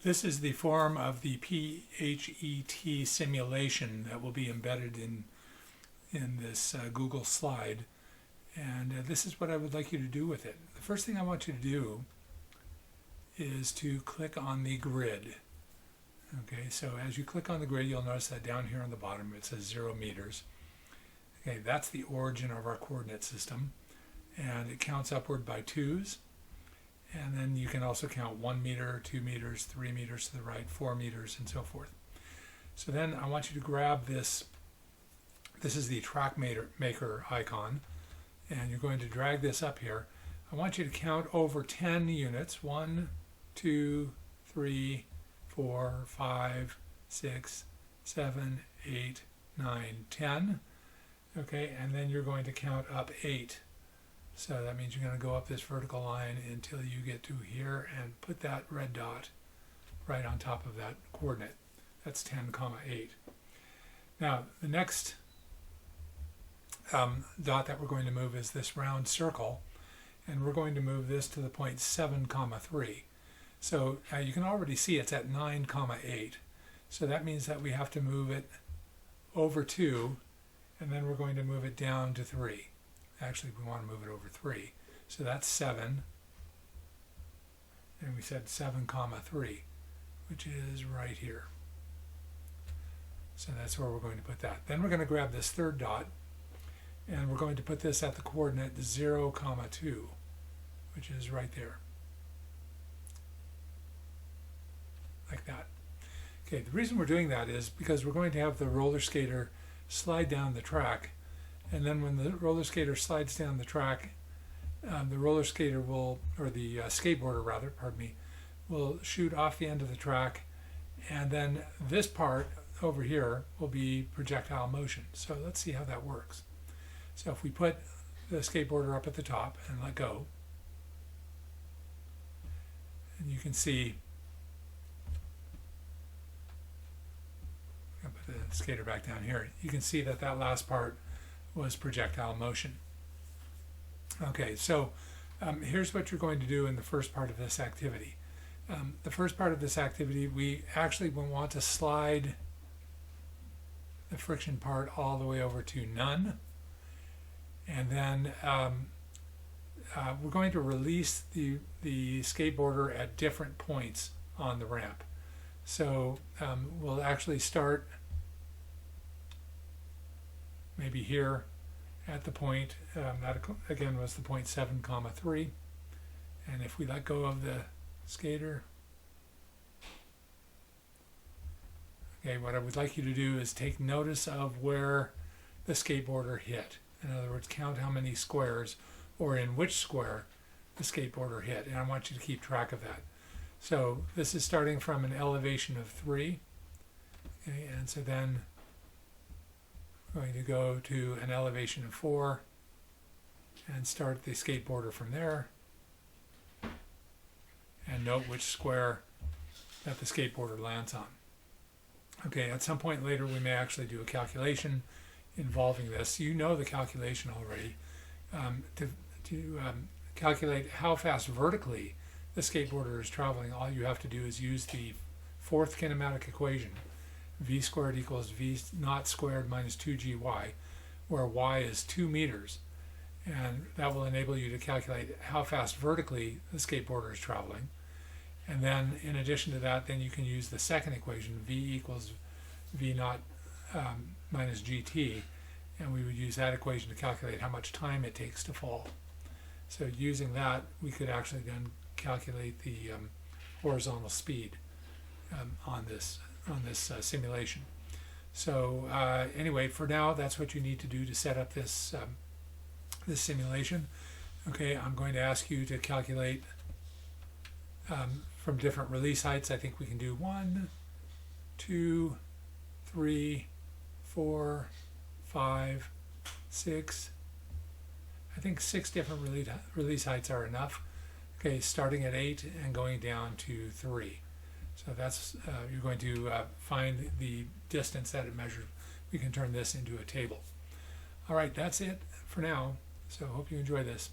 This is the form of the PhET simulation that will be embedded in this Google slide. And this is what I would like you to do with it. The first thing I want you to do is to click on the grid. Okay, so as you click on the grid, you'll notice that down here on the bottom it says 0 meters. Okay, that's the origin of our coordinate system, and it counts upward by 2s. And then you can also count 1 meter, 2 meters, 3 meters to the right, 4 meters, and so forth. So then I want you to grab this. This is the track maker icon, and you're going to drag this up here. I want you to count over 10 units. 1, 2, 3, 4, 5, 6, 7, 8, 9, 10. Okay, and then you're going to count up 8. So that means you're going to go up this vertical line until you get to here and put that red dot right on top of that coordinate. That's 10, 8. Now the next dot that we're going to move is this round circle, and we're going to move this to the point 7, 3. So you can already see it's at 9, 8. So that means that we have to move it over 2, and then we're going to move it down to 3. Actually, we want to move it over 3. So that's 7. And we said 7, 3, which is right here. So that's where we're going to put that. Then we're going to grab this third dot, and we're going to put this at the coordinate 0, 2, which is right there. Like that. Okay, the reason we're doing that is because we're going to have the roller skater slide down the track, and then when the roller skater slides down the track, the roller skater will, or the skateboarder rather, pardon me, will shoot off the end of the track, and then this part over here will be projectile motion. So let's see how that works. So if we put the skateboarder up at the top and let go, and you can see, I'll put the skater back down here, you can see that that last part was projectile motion. Okay, so here's what you're going to do in the first part of this activity. The first part of this activity, we actually will want to slide the friction part all the way over to none, and then we're going to release the skateboarder at different points on the ramp. So we'll actually start maybe here at the point, that again was the point 7, 3. And if we let go of the skater, okay, what I would like you to do is take notice of where the skateboarder hit. In other words, count how many squares, or in which square the skateboarder hit. And I want you to keep track of that. So this is starting from an elevation of 3. Okay, and so then we're going to go to an elevation of 4 and start the skateboarder from there, and note which square that the skateboarder lands on. Okay, at some point later we may actually do a calculation involving this. You know the calculation already. To calculate how fast vertically the skateboarder is traveling, all you have to do is use the fourth kinematic equation. V squared equals V naught squared minus 2gy, where y is 2 meters. And that will enable you to calculate how fast vertically the skateboarder is traveling. And then in addition to that, then you can use the second equation, V equals V naught minus gt, and we would use that equation to calculate how much time it takes to fall. So using that, we could actually then calculate the horizontal speed on this simulation. So anyway, for now, that's what you need to do to set up this this simulation. Okay, I'm going to ask you to calculate from different release heights. I think we can do 1, 2, 3, 4, 5, 6. I think 6 different release heights are enough. Okay, starting at 8 and going down to 3. So that's, you're going to find the distance that it measures. We can turn this into a table. All right, that's it for now. So hope you enjoy this.